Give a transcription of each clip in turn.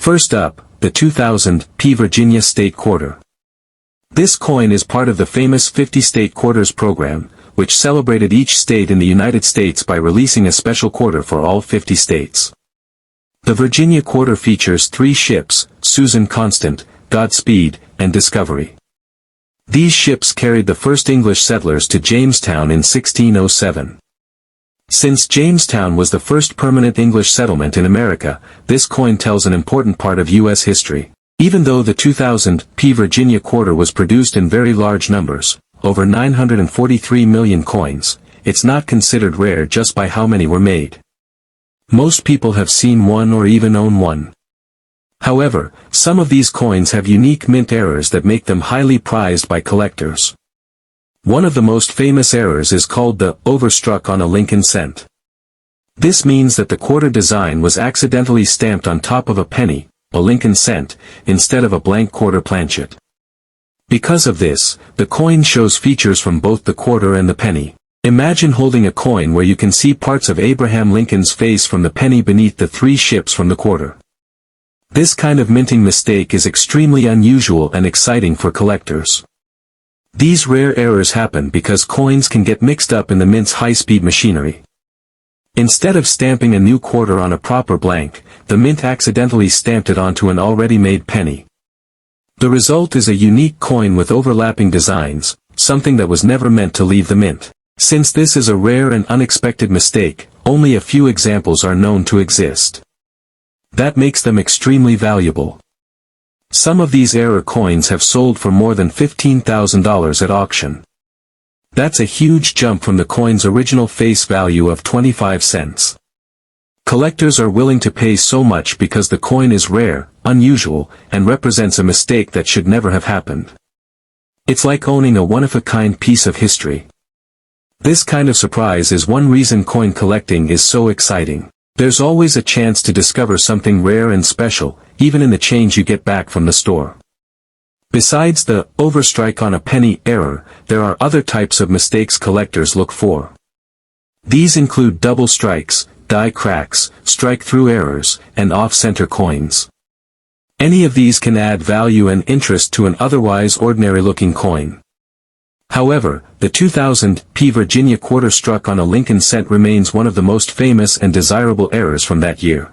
First up, the 2000 P Virginia State Quarter. This coin is part of the famous 50 State Quarters program, which celebrated each state in the United States by releasing a special quarter for all 50 states. The Virginia Quarter features 3 ships, Susan Constant, Godspeed, and Discovery. These ships carried the first English settlers to Jamestown in 1607. Since Jamestown was the first permanent English settlement in America, this coin tells an important part of U.S. history. Even though the 2000 P Virginia Quarter was produced in very large numbers, over 943 million coins, it's not considered rare just by how many were made. Most people have seen one or even own one. However, some of these coins have unique mint errors that make them highly prized by collectors. One of the most famous errors is called the overstruck on a Lincoln cent. This means that the quarter design was accidentally stamped on top of a penny, a Lincoln cent, instead of a blank quarter planchet. Because of this, the coin shows features from both the quarter and the penny. Imagine holding a coin where you can see parts of Abraham Lincoln's face from the penny beneath the 3 ships from the quarter. This kind of minting mistake is extremely unusual and exciting for collectors. These rare errors happen because coins can get mixed up in the mint's high-speed machinery. Instead of stamping a new quarter on a proper blank, the mint accidentally stamped it onto an already made penny. The result is a unique coin with overlapping designs, something that was never meant to leave the mint. Since this is a rare and unexpected mistake, only a few examples are known to exist. That makes them extremely valuable. Some of these error coins have sold for more than $15,000 at auction. That's a huge jump from the coin's original face value of 25 cents. Collectors are willing to pay so much because the coin is rare, unusual, and represents a mistake that should never have happened. It's like owning a one-of-a-kind piece of history. This kind of surprise is one reason coin collecting is so exciting. There's always a chance to discover something rare and special, even in the change you get back from the store. Besides the overstrike on a penny error, there are other types of mistakes collectors look for. These include double strikes, die cracks, strike-through errors, and off-center coins. Any of these can add value and interest to an otherwise ordinary-looking coin. However, the 2000 P Virginia Quarter struck on a Lincoln cent remains one of the most famous and desirable errors from that year.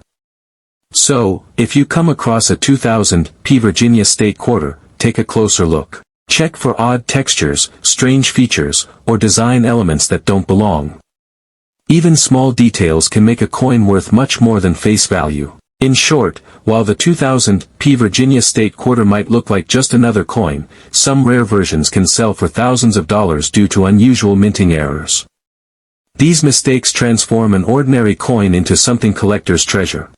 So, if you come across a 2000 P Virginia State Quarter, take a closer look. Check for odd textures, strange features, or design elements that don't belong. Even small details can make a coin worth much more than face value. In short, while the 2000 P Virginia State Quarter might look like just another coin, some rare versions can sell for thousands of dollars due to unusual minting errors. These mistakes transform an ordinary coin into something collectors treasure.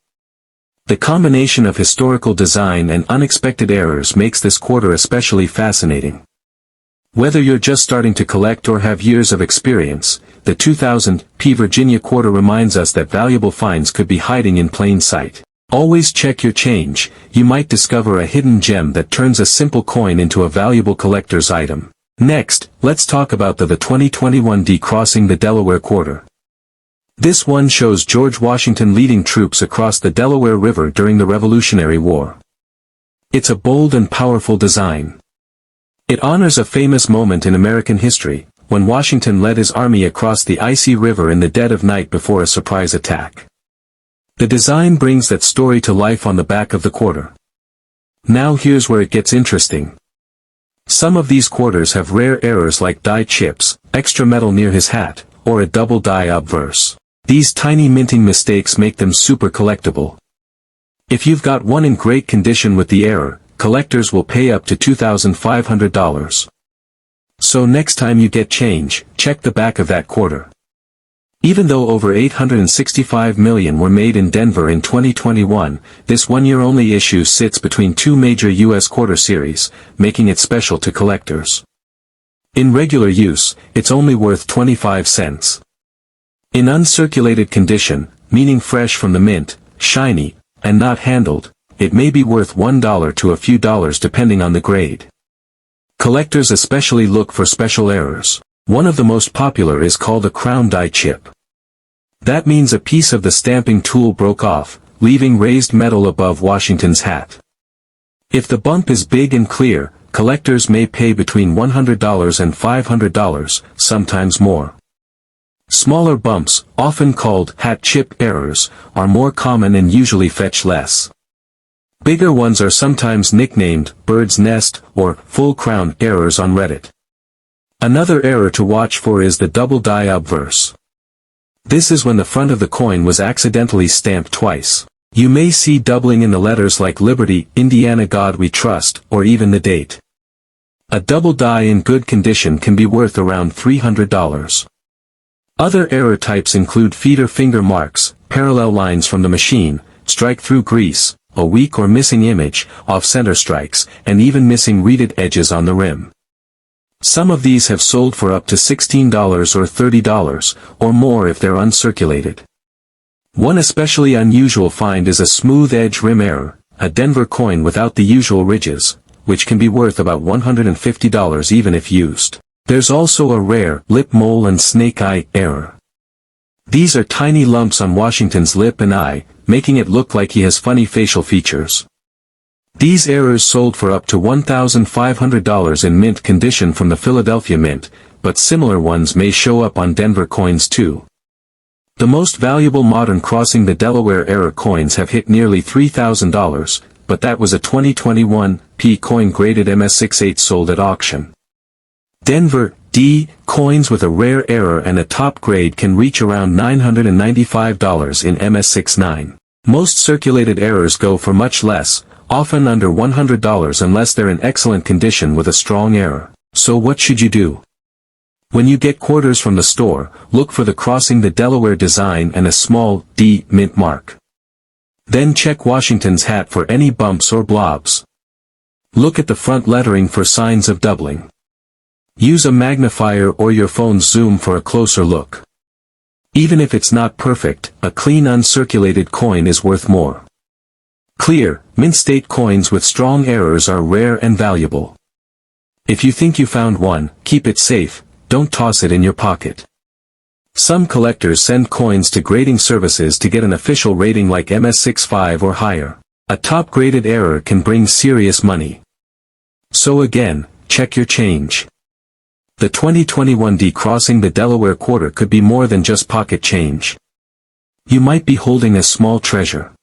The combination of historical design and unexpected errors makes this quarter especially fascinating. Whether you're just starting to collect or have years of experience, the 2000 P Virginia Quarter reminds us that valuable finds could be hiding in plain sight. Always check your change, you might discover a hidden gem that turns a simple coin into a valuable collector's item. Next, let's talk about the 2021 D crossing the Delaware Quarter. This one shows George Washington leading troops across the Delaware River during the Revolutionary War. It's a bold and powerful design. It honors a famous moment in American history, when Washington led his army across the icy river in the dead of night before a surprise attack. The design brings that story to life on the back of the quarter. Now here's where it gets interesting. Some of these quarters have rare errors like die chips, extra metal near his hat, or a double die obverse. These tiny minting mistakes make them super collectible. If you've got one in great condition with the error, collectors will pay up to $2,500. So next time you get change, check the back of that quarter. Even though over 865 million were made in Denver in 2021, this one-year-only issue sits between 2 major U.S. quarter series, making it special to collectors. In regular use, it's only worth 25 cents. In uncirculated condition, meaning fresh from the mint, shiny, and not handled, it may be worth $1 to a few dollars depending on the grade. Collectors especially look for special errors. One of the most popular is called a crown die chip. That means a piece of the stamping tool broke off, leaving raised metal above Washington's hat. If the bump is big and clear, collectors may pay between $100 and $500, sometimes more. Smaller bumps, often called hat chip errors, are more common and usually fetch less. Bigger ones are sometimes nicknamed bird's nest or full crown errors on Reddit. Another error to watch for is the double die obverse. This is when the front of the coin was accidentally stamped twice. You may see doubling in the letters like Liberty, Indiana God We Trust, or even the date. A double die in good condition can be worth around $300. Other error types include feeder finger marks, parallel lines from the machine, strike-through grease, a weak or missing image, off-center strikes, and even missing reeded edges on the rim. Some of these have sold for up to $16 or $30, or more if they're uncirculated. One especially unusual find is a smooth edge rim error, a Denver coin without the usual ridges, which can be worth about $150 even if used. There's also a rare lip mole and snake eye error. These are tiny lumps on Washington's lip and eye, making it look like he has funny facial features. These errors sold for up to $1,500 in mint condition from the Philadelphia Mint, but similar ones may show up on Denver coins too. The most valuable modern crossing the Delaware error coins have hit nearly $3,000, but that was a 2021 P coin graded MS68 sold at auction. Denver D coins with a rare error and a top grade can reach around $995 in MS69. Most circulated errors go for much less, often under $100 unless they're in excellent condition with a strong error. So what should you do? When you get quarters from the store, look for the crossing the Delaware design and a small D mint mark. Then check Washington's hat for any bumps or blobs. Look at the front lettering for signs of doubling. Use a magnifier or your phone's zoom for a closer look. Even if it's not perfect, a clean uncirculated coin is worth more. Clear, mint state coins with strong errors are rare and valuable. If you think you found one, keep it safe, don't toss it in your pocket. Some collectors send coins to grading services to get an official rating like MS65 or higher. A top-graded error can bring serious money. So again, check your change. The 2021 D crossing the Delaware quarter could be more than just pocket change. You might be holding a small treasure.